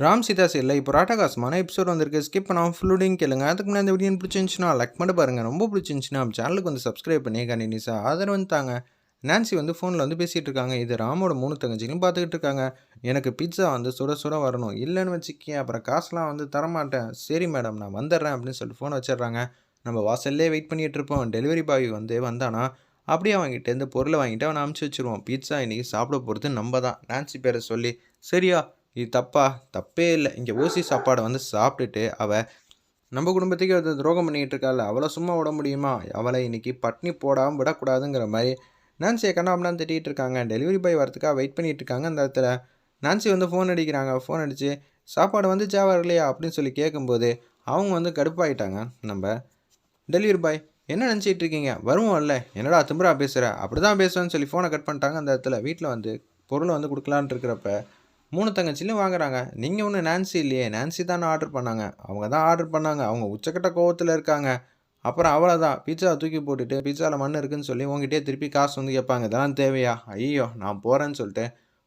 ராம் சீதா சீரியல்ல இப்போ ராட்டகாசமான எபிசோட் வந்திருக்கு. ஸ்கிப் பண்ணாமல் ஃபுல்லோடையும் கேளுங்க. அதுக்கு முன்னாடி இந்த வீடியோ பிடிச்சிருந்துச்சுன்னா லைக் பண்ணி பாருங்கள். ரொம்ப பிடிச்சிருந்துச்சுன்னா நம்ம சேனலுக்கு வந்து சப்ஸ்கிரைப் பண்ணி கண்டினியூஸாக ஆதரவு வந்துட்டாங்க. நான்சி வந்து ஃபோனில் வந்து பேசிகிட்டு இருக்காங்க. இது ராமோட 3 தங்கச்சிகளும் பார்த்துக்கிட்டு இருக்காங்க. எனக்கு பிட்ஸா வந்து சுட சுட வரணும், இல்லைன்னு வச்சுக்கேன் அப்புறம் காசுலாம் வந்து தரமாட்டேன். சரி மேடம் நான் வந்துடுறேன் அப்படின்னு சொல்லிட்டு ஃபோனை வச்சிடுறாங்க. நம்ம வாசல்லே வெயிட் பண்ணிகிட்டு இருப்போம். டெலிவரி பாய் வந்து வந்தானா அப்படியே அவங்ககிட்ட பொருளை வாங்கிட்டு அவனை அனுப்பிச்சி வச்சுருவோம். பீட்சா இன்றைக்கி சாப்பிட போகிறது நம்ம தான், நான்சி பேரை சொல்லி. சரியா? இது தப்பா? தப்பே இல்லை. இங்கே ஓசி சாப்பாடை வந்து சாப்பிட்டுட்டு அவள் நம்ம குடும்பத்துக்கே அது துரோகம் பண்ணிக்கிட்டு இருக்காள். அவளை சும்மா விட முடியுமா? அவளை இன்றைக்கி பட்னி போடாமல் விடக்கூடாதுங்கிற மாதிரி நான்சியை கண்ணாமண்ணான்னு திட்டிகிட்டு இருக்காங்க. டெலிவரி பாய் வரத்துக்காக வெயிட் பண்ணிகிட்டு இருக்காங்க. அந்த இடத்துல நான்சி வந்து ஃபோன் அடிக்கிறாங்க. ஃபோன் அடித்து சாப்பாடு வந்துச்சா வரலையா அப்படின்னு சொல்லி கேட்கும்போது அவங்க வந்து கடுப்பாயிட்டாங்க. நம்ம டெலிவரி பாய் என்ன நினச்சிட்டு இருக்கீங்க? வருவோம்ல, என்னடா திமிரா பேசுகிற? அப்படி தான் பேசுவேன்னு சொல்லி ஃபோனை கட் பண்ணிட்டாங்க. அந்த இடத்துல வீட்டில் வந்து பொருளை வந்து கொடுக்கலான்ட்டு இருக்கிறப்ப 3 தங்கச்சிலையும் வாங்குறாங்க. நீங்கள் ஒன்றும் நான்சி இல்லையே, நான்சி தானே ஆர்டர் பண்ணாங்க. அவங்க தான் ஆர்டர் பண்ணாங்க. அவங்க உச்சக்கட்ட கோவத்தில் இருக்காங்க. அப்புறம் அவ்வளோதான், பீட்சாவை தூக்கி போட்டுட்டு பீட்சாவில் மண் இருக்குன்னு சொல்லி உங்ககிட்டே திருப்பி காசு வந்து கேட்பாங்க. இதெல்லாம் தேவையா? ஐயோ நான் போகிறேன்னு சொல்லிட்டு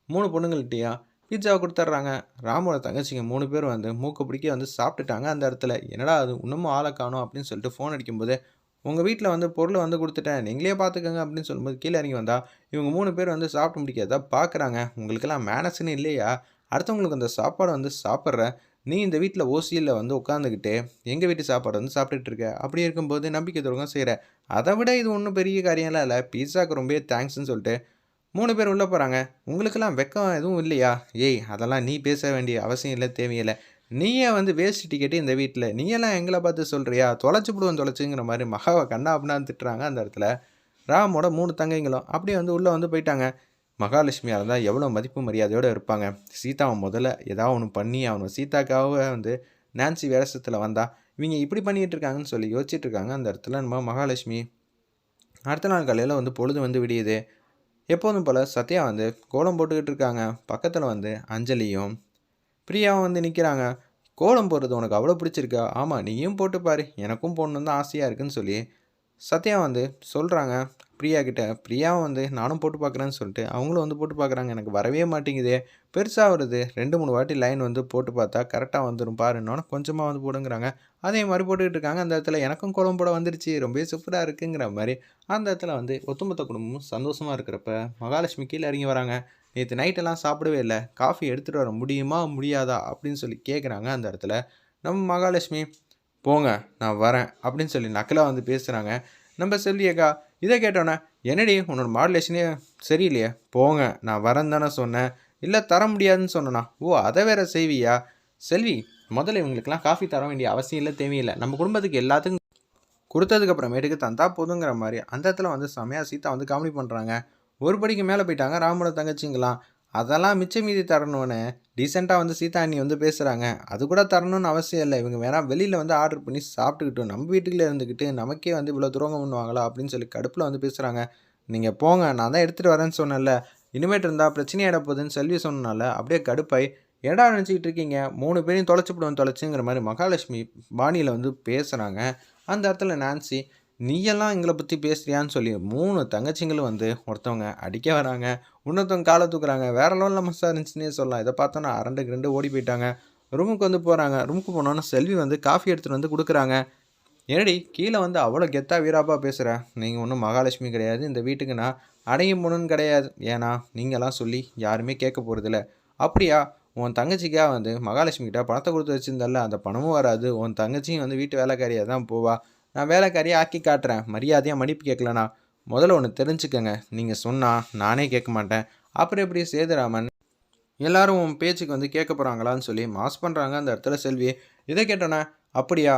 3 பொண்ணுங்கள்கிட்டயா பீட்சாவை கொடுத்துட்றாங்க. ராமோட தங்கச்சிங்க 3 பேர் வந்து மூக்க பிடிக்க வந்து சாப்பிட்டுட்டாங்க. அந்த இடத்துல என்னடா அது இன்னமும் ஆளை காணும் அப்படின்னு சொல்லிட்டு ஃபோன் அடிக்கும்போது உங்கள் வீட்டில் வந்து பொருளை வந்து கொடுத்துட்டேன், நீங்களே பார்த்துக்கோங்க அப்படின்னு சொல்லும்போது கீழே இறங்கி வந்தால் இவங்க 3 பேர் வந்து சாப்பிட முடியாதா பார்க்குறாங்க. உங்களுக்கெல்லாம் மேனஸ்ன்னு இல்லையா? அடுத்தவங்களுக்கு அந்த சாப்பாடை வந்து சாப்பிட்ற நீ இந்த வீட்டில் ஓசியில் வந்து உட்காந்துக்கிட்டு எங்கள் வீட்டு சாப்பாடை வந்து சாப்பிட்டுட்டு இருக்க. அப்படி இருக்கும்போது நம்பிக்கை துரோகம் செய்கிற. அதை விட இது ஒன்றும் பெரிய காரியம்லாம் இல்லை. பீஸாவுக்கு ரொம்ப தேங்க்ஸ்ன்னு சொல்லிட்டு 3 பேர் உள்ளே போகிறாங்க. உங்களுக்கெல்லாம் வெக்கம் எதுவும் இல்லையா? ஏய் அதெல்லாம் நீ பேச வேண்டிய அவசியம் இல்லை, தேவையில்லை. நீயே வந்து வேஸ்ட் டிக்கெட்டு இந்த வீட்டில் நீயெல்லாம் எங்களை பார்த்து சொல்கிறியா? தொலைச்சிப்பிடுவோம் தொலைச்சிங்கிற மாதிரி மகாவை கண்ணா அப்படின்னா திட்டுறாங்க. அந்த இடத்துல ராமோட 3 தங்கைங்களும் அப்படியே வந்து உள்ளே வந்து போயிட்டாங்க. மகாலட்சுமியாக இருந்தால் எவ்வளோ மதிப்பு மரியாதையோடு இருப்பாங்க. சீதாவை முதல்ல ஏதாவது ஒன்று பண்ணி அவனை சீதாக்காக வந்து நான்சி வேஷத்தில் வந்தா இவங்க இப்படி பண்ணிகிட்டு இருக்காங்கன்னு சொல்லி யோசிச்சுட்டு இருக்காங்க. அந்த இடத்துல நம்ம மகாலட்சுமி அடுத்த நாள் காலையில் வந்து பொழுது வந்து விடியுது. எப்போதும் போல் சத்யா வந்து கோலம் போட்டுக்கிட்டு இருக்காங்க. பக்கத்தில் வந்து அஞ்சலியும் பிரியாவும் வந்து நிற்கிறாங்க. கோலம் போடுறது உனக்கு அவ்வளோ பிடிச்சிருக்கா? ஆமாம் நீயும் போட்டு பாரு, எனக்கும் போடணுன்னு தான் ஆசையாக இருக்குன்னு சொல்லி சத்யா வந்து சொல்கிறாங்க பிரியா கிட்ட. பிரியாவும் வந்து நானும் போட்டு பார்க்குறேன்னு சொல்லிட்டு அவங்களும் வந்து போட்டு பார்க்குறாங்க. எனக்கு வரவே மாட்டேங்குதே, பெருசாக வருது. 2-3 வாட்டி லைன் வந்து போட்டு பார்த்தா கரெக்டாக வந்துடும் பாருன்னொன்னே கொஞ்சமாக வந்து போடுங்கிறாங்க. அதே மாதிரி போட்டுக்கிட்டு இருக்காங்க. அந்த இடத்துல எனக்கும் கோலம் போட வந்துருச்சு, ரொம்பவே சூப்பராக இருக்குங்கிற மாதிரி அந்த இடத்துல வந்து ஒத்துமொத்த குடும்பமும் சந்தோஷமாக இருக்கிறப்ப மகாலட்சுமி கீழே இறங்கி வராங்க. நேற்று நைட்டெல்லாம் சாப்பிடவே இல்லை, காஃபி எடுத்துகிட்டு வர முடியுமா முடியாதா அப்படின்னு சொல்லி கேட்குறாங்க. அந்த இடத்துல நம்ம மகாலட்சுமி போங்க நான் வரேன் அப்படின்னு சொல்லி நக்கலாக வந்து பேசுகிறாங்க. நம்ம செல்வி அக்கா இதை கேட்டோன்னே என்னடி உன்னோட மாடுலேஷனே சரியில்லையே, போங்க நான் வரேன்னு தானே சொன்னேன், இல்லை தர முடியாதுன்னு சொன்னேண்ணா. ஓ அதை வேற செய்வியா? செல்வி முதல்ல இவங்களுக்கெல்லாம் காஃபி தர வேண்டிய அவசியம் இல்லை, தேவையில்லை. நம்ம குடும்பத்துக்கு எல்லாத்துக்கும் கொடுத்ததுக்கப்புறமேட்டுக்கு தந்தா போதுங்கிற மாதிரி அந்த இடத்துல வந்து செமையாக சீதா வந்து காமெடி பண்ணுறாங்க. ஒரு படிக்கு மேலே போயிட்டாங்க ராமோட தங்கச்சிங்களாம். அதெல்லாம் மிச்ச மீதி தரணும்னு டீசெண்டாக வந்து சீதா அண்ணி வந்து பேசுகிறாங்க. அது கூட தரணும்னு அவசியம் இல்லை. இவங்க வேணால் வெளியில் வந்து ஆர்டர் பண்ணி சாப்பிட்டுக்கிட்டோம், நம்ம வீட்டுக்குள்ளே இருந்துக்கிட்டு நமக்கே வந்து இவ்வளோ துரோகம் பண்ணுவாங்களா அப்படின்னு சொல்லி கடுப்பில் வந்து பேசுகிறாங்க. நீங்கள் போங்க நான் தான் எடுத்துகிட்டு வரேன்னு சொன்னேன்ல, இனிமேட்டு இருந்தால் பிரச்சனையாயிட போகுதுன்னு செல்வி சொன்னனால அப்படியே கடுப்பாய் ஏடா நினச்சிக்கிட்டு இருக்கீங்க, 3 பேரையும் தொலைச்சிப்பிடுவோம் தொலைச்சுங்கிற மாதிரி மகாலட்சுமி பாணியில் வந்து பேசுகிறாங்க. அந்த இடத்துல நான்சி நீயெல்லாம் எங்களை பற்றி பேசுறியான்னு சொல்லி 3 தங்கச்சிங்களும் வந்து ஒருத்தவங்க அடிக்க வராங்க, இன்னொருத்தவங்க காலை தூக்குறாங்க. வேற லெவலில் மஸ்ஸாக இருந்துச்சுன்னே சொல்லலாம். இதை பார்த்தோன்னா 2 ஓடி போயிட்டாங்க. ரூமுக்கு வந்து போகிறாங்க. ரூமுக்கு போனோன்னா செல்வி வந்து காஃபி எடுத்துகிட்டு வந்து கொடுக்குறாங்க. என்னடி கீழே வந்து அவ்வளோ கெத்தா வீராப்பா பேசுகிறேன், நீங்கள் ஒன்றும் மகாலட்சுமி கிடையாது, இந்த வீட்டுக்கு நான் அடையும் பொண்ணுன்னு கிடையாது. ஏன்னா நீங்களாம் சொல்லி யாருமே கேட்க போகிறதில்ல. அப்படியா? உன் தங்கச்சிக்காக வந்து மகாலட்சுமி கிட்ட பணத்தை கொடுத்து வச்சுருந்தல்ல, அந்த பணமும் வராது. உன் தங்கச்சியும் வந்து வீட்டு வேலைக்காரியாக தான் போவா. நான் வேலைக்காரியாக ஆக்கி காட்டுறேன், மரியாதையாக மன்னிப்பு கேட்கலண்ணா. முதல்ல ஒன்று தெரிஞ்சுக்கங்க, நீங்கள் சொன்னால் நானே கேட்க மாட்டேன். அப்புறம் எப்படி சேதுராமன் எல்லாரும் உன் பேச்சுக்கு வந்து கேட்க போகிறாங்களான்னு சொல்லி மாஸ் பண்ணுறாங்க. அந்த இடத்துல செல்வி இதை கேட்டோன்னே அப்படியா,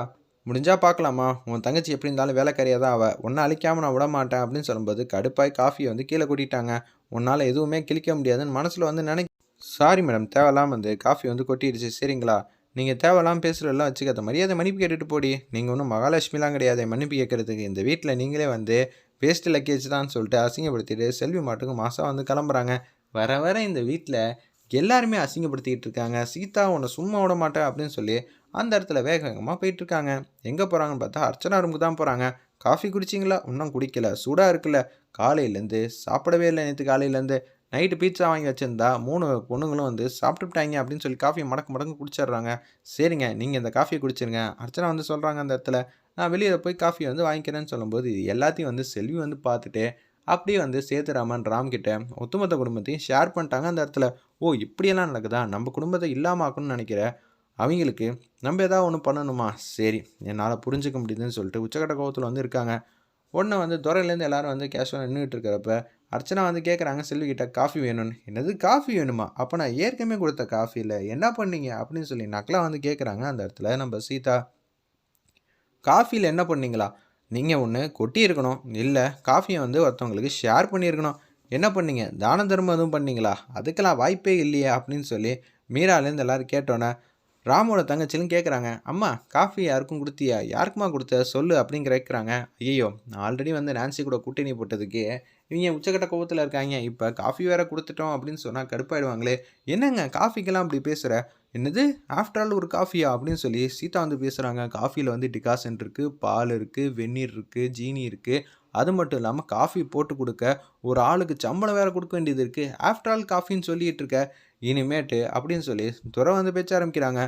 முடிஞ்சால் பார்க்கலாமா, உன் தங்கச்சி எப்படி இருந்தாலும் வேலைக்காரியாக தான் அவள், ஒன்றை அழிக்காமல் நான் விட மாட்டேன் அப்படின்னு சொல்லும்போது கடுப்பாய் காஃபியை வந்து கீழே கொட்டிட்டாங்க. உன்னால் எதுவுமே கிழிக்க முடியாதுன்னு மனசில் வந்து சாரி மேடம், தேவையில்லாமல் வந்து காஃபி வந்து கொட்டிடுச்சு, சரிங்களா? நீங்கள் தேவையில்லாமல் பேசுகிறதெல்லாம் வச்சுக்காத, மரியாதை மன்னிப்பு கேட்டுட்டு போடி. நீங்கள் ஒன்றும் மகாலட்சுமிலாம் கிடையாது மன்னிப்பு கேட்குறதுக்கு. இந்த வீட்டில் நீங்களே வந்து வேஸ்ட்டு லக்கேஜ் தான் சொல்லிட்டு அசிங்கப்படுத்திட்டு செல்வி மாட்டுக்கு மாதம் வந்து கிளம்புறாங்க. வர வர இந்த வீட்டில் எல்லாருமே அசிங்கப்படுத்திக்கிட்டு இருக்காங்க. சீதா உன்னை சும்மா விட மாட்டேன் அப்படின்னு சொல்லி அந்த இடத்துல வேக வேகமாக போயிட்டுருக்காங்க. எங்கே போகிறாங்கன்னு பார்த்தா அர்ச்சனா ரூமுக்கு தான் போகிறாங்க. காஃபி குடிச்சிங்களா? இன்னும் குடிக்கல, சூடாக இருக்குல்ல, காலையிலேருந்து சாப்பிடவே இல்லை, நேற்று காலையிலேருந்து நைட்டு பீட்ஸா வாங்கி வச்சிருந்தா 3 பொண்ணுங்களும் வந்து சாப்பிட்டுப்புட்டாய்ங்க அப்படின்னு சொல்லி காஃபிய மடக்கு மடக்குன்னு குடிச்சிடுறாங்க. சரிங்க, நீங்க இந்த காஃபிய குடிச்சிருங்க. அர்ச்சனா வந்து சொல்றாங்க அந்த இடத்துல, நான் வெளிய போய் காஃபிய வந்து வாங்கிக்கிறேன்னு சொல்லும்போது, இது எல்லாத்தையும் வந்து செல்வி வந்து பார்த்துட்டு, அப்படியே வந்து சேதுராமன், ராம் கிட்ட ஒட்டுமொத்த குடும்பத்தையும் ஷேர் பண்ணிட்டாங்க அந்த இடத்துல. ஓ! இப்படியெல்லாம் நடக்குதா? நம்ம குடும்பத்த இல்லாம ஆக்கணும்னு நெனைக்கிற அவிங்களுக்கு, நம்ப ஏதாவது ஒண்ணு பண்ணணுமா? சரி, என்னால புரிஞ்சுக்க முடியுதுன்னு சொல்லிட்டு உச்சக்கட்ட கோவத்துல வந்து இருக்காங்க. உடனே வந்து துரையிலேருந்து எல்லாரும் வந்து கேஷுவலா நின்னுட்டு இருக்கிறப்ப, அர்ச்சனா வந்து கேட்குறாங்க செல்விகிட்ட காஃபி வேணும்னு. "என்னது காஃபி வேணுமா? அப்ப நான் ஏற்கனவே குடுத்த காஃபில என்ன பண்ணீங்க?" அப்படின்னு சொல்லி நக்கலா வந்து கேட்குறாங்க அந்த இடத்துல நம்ம சீதா. காஃபில என்ன பண்ணீங்களா? நீங்க ஒண்ணு கொட்டியிருக்கணும். இல்ல காஃபிய வந்து ஒருத்தவங்களுக்கு ஷேர் பண்ணியிருக்கணும். என்ன பண்ணீங்க? தான தர்மம் எதுவும் பண்ணீங்களா? அதுக்கெல்லாம் வாய்ப்பே இல்லையே! அப்படின்னு சொல்லி மீராலேருந்து எல்லாரும் கேட்டோனே, ராமோட தங்கச்சியும் கேட்குறாங்க. "அம்மா காஃபி யாருக்கும் குடுத்தியா? யாருக்கும்மா குடுத்த? சொல்லு" அப்படின்னு கேட்குறாங்க. ஐயய்யோ! ஆல்ரெடி வந்து நான்சி கூட கூட்டணி போட்டதுக்கே, இவங்க உச்சக்கட்ட கோவத்துல இருக்காய்ங்க. இப்ப காஃபி வேற குடுத்துட்டோம் அப்படின்னு சொன்னா கடுப்பாயிடுவாங்களே. "என்னங்க காஃபிக்கெல்லாம் இப்படி பேசுற? என்னது ஆஃப்டர் ஆல் ஒரு காஃபியா?" அப்படின்னு சொல்லி சீதா வந்து பேசுறாங்க. காஃபில வந்து டிகாஷன் இருக்கு, பால் இருக்கு, வெந்நீர் இருக்கு, ஜீனி இருக்கு. அது மட்டும் இல்லாம காஃபி போட்டு குடுக்க ஒரு ஆளுக்கு சம்பளம் வேற குடுக்க வேண்டியது இருக்கு. ஆஃப்டர் ஆல் காஃபின்னு சொல்லிட்டு இருக்க. இனிமேட்டு அப்படின்னு சொல்லி துரை வந்து பேச்ச ஆரம்பிக்கிறாங்க.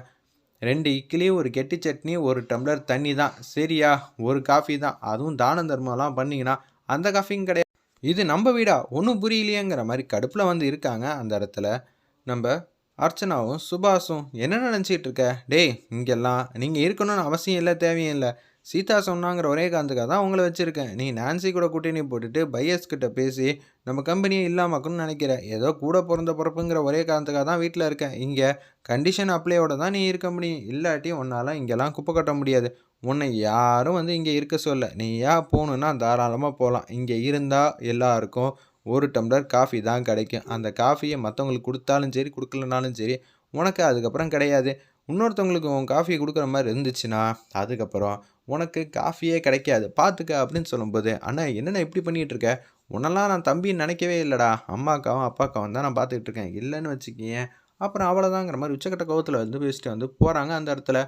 2 இட்லி, ஒரு கெட்டி சட்னி, 1 டம்ளர் தண்ணி தான். சரியா? 1 காஃபி தான். அதுவும் தானம் தர்மம்லாம் பண்ணீங்கன்னா, அந்த காஃபியும் கிடையாது. இது நம்ப வீடா? ஒண்ணும் புரியலையேங்கிற மாரி கடுப்புல வந்து இருக்காங்க அந்த இடத்துல. நம்ப அர்ச்சனாவும், சுபாஷும் என்ன நெனச்சிட்டு இருக்க? டேய்! இங்கெல்லாம் நீங்க இருக்கணும்னு அவசியம் இல்ல, தேவையும் இல்ல. சீதா சொன்னாங்கிற ஒரே காரணத்துக்காக தான் உங்கள வச்சிருக்கேன். நீ நான்சி கூட கூட்டணி போட்டுட்டு பையர்ஸ் கிட்ட பேசி நம்ம கம்பெனிய இல்லாமாக்கணும்னு நெனைக்கிற. ஏதோ கூட பொறந்த பொறப்புங்கிற ஒரே காரணத்துக்காக தான் வீட்ல இருக்கேன். இங்க கண்டிஷன் அப்ளையோட தான் நீ இருக்க முடியும். இல்லாட்டி உன்னால இங்கெல்லாம் குப்பை கொட்ட முடியாது. உன்னை யாரும் வந்து இங்க இருக்க சொல்லல. நீயா போணும்னா தாராளமா போலாம். இங்க இருந்தா எல்லாருக்கும் 1 டம்ளர் காஃபி தான் கிடைக்கும். அந்த காஃபிய மத்தவங்களுக்கு குடுத்தாலும் சரி, குடுக்கலனாலும் சரி, உனக்கு அதுக்கப்புறம் கிடையாது. இன்னொருத்தவங்களுக்கு உன் காஃபிய குடுக்குற மாரி இருந்துச்சுன்னா, அதுக்கப்புறம் உனக்கு காஃபியே கிடைக்காது. பார்த்துக்க அப்படின்னு சொல்லும்போது, "அண்ணா என்னண்ணா இப்படி பண்ணிட்டு இருக்க? உன்னெல்லாம் நான் தம்பின்னு நினைக்கவே இல்லடா. அம்மாக்காவும், அப்பாக்காவும் தான் நான் பார்த்துக்கிட்டு இருக்கேன். இல்லன்னு வச்சுக்கயேன், அப்புறம் அவ்வளோதாங்கிற" மாரி உச்சக்கட்ட கோவத்துல வந்து பேசிட்டு வந்து போறாங்க அந்த இடத்துல.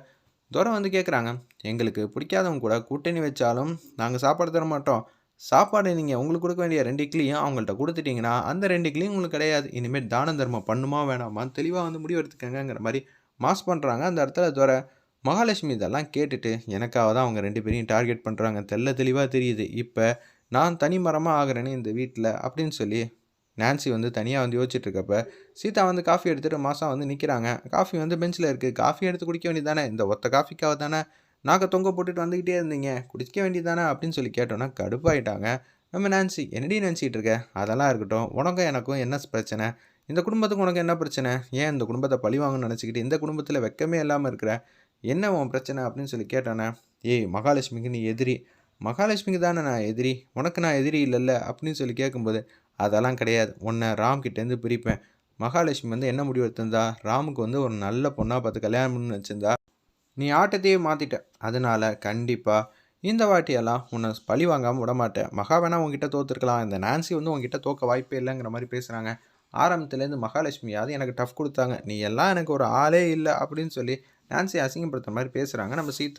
துரை வந்து கேட்குறாங்க, "எங்களுக்கு பிடிக்காதவங்க கூட கூட்டணி வச்சாலும் நாங்க சாப்பாடு தர மாட்டோம். சாப்பாடு நீங்க உங்களுக்கு குடுக்க வேண்டிய 2 இட்லியும் அவங்கள்ட்ட குடுத்துட்டீங்கன்னா, அந்த 2 இட்லியும் உங்களுக்கு கிடையாது. இனிமேல் தான தர்மம் பண்ணுமா வேணாமான்னு தெளிவா வந்து முடிவு எடுத்துக்கங்கங்கிற" மாரி மாஸ் பண்றாங்க அந்த இடத்துல துரை. மகாலட்சுமி இதெல்லாம் கேட்டுட்டு, எனக்காக தான் அவங்க 2 பேரையும் டார்கெட் பண்றாங்க. தெள்ள தெளிவா தெரியுது. இப்ப நான் தனி மரமா ஆகுறேனே இந்த வீட்ல அப்படின்னு சொல்லி நான்சி வந்து தனியா வந்து யோசிச்சுட்டு இருக்கப்ப, சீதா வந்து காஃபி எடுத்துட்டு மாசா வந்து நிக்கிறாங்க. காஃபி வந்து பெஞ்ச்ல இருக்கு. காஃபி எடுத்து குடிக்க வேண்டியது தானே! இந்த ஒத்த காஃபிக்காக தானே நாக்க தொங்க போட்டுட்டு வந்துகிட்டே இருந்தீங்க. குடிக்க வேண்டியது தானே! அப்படின்னு சொல்லி கேட்டோன்னே கடுப்பாயிட்டாங்க. நம்ம நான்சி, "என்னடி நெனச்சிட்டு இருக்க? அதெல்லாம் இருக்கட்டும். உனக்கும் எனக்கும் என்ன பிரச்சனை? இந்த குடும்பத்துக்கும் உனக்கு என்ன பிரச்சனை? ஏன் இந்த குடும்பத்த பழிவாங்கணும்னு நெனச்சுக்கிட்டு இந்த குடும்பத்தில வெட்கமே இல்லாம இருக்கிற? என்ன உன் பிரச்சனை?" அப்படின்னு சொல்லி கேட்டோன்னே, "ஏய் மகாலட்சுமிக்கு நீ எதிரி. மகாலட்சுமிக்கு தானே நான் எதிரி. உனக்கு நான் எதிரி இல்லல்ல." அப்படின்னு சொல்லி கேட்கும்போது, "அதெல்லாம் கிடையாது. உன்ன ராம் கிட்டேருந்து பிரிப்பேன்." மகாலட்சுமி வந்து என்ன முடிவு எடுத்திருந்தா, ராமுக்கு வந்து ஒரு நல்ல பொண்ணா பார்த்து கல்யாணம் பண்ணணும்னு வச்சிருந்தா. நீ ஆட்டத்தையே மாத்திட்ட. அதனால கண்டிப்பா இந்த வாட்டியெல்லாம் உன்ன பழி வாங்காம விடமாட்டேன். மகா வேணா உன்கிட்ட தோத்துருக்கலாம். இந்த நான்சி வந்து உன்கிட்ட தோக்க வாய்ப்பே இல்லங்கிற மாரி பேசுறாங்க. ஆரம்பத்துலேருந்து மகாலட்சுமியாவது எனக்கு டஃப் குடுத்தாங்க. நீ எல்லாம் எனக்கு ஒரு ஆளே இல்ல அப்படின்னு சொல்லி நான்சிய அசிங்கப்படுத்துற மாரி பேசுறாங்க நம்ம சீதா.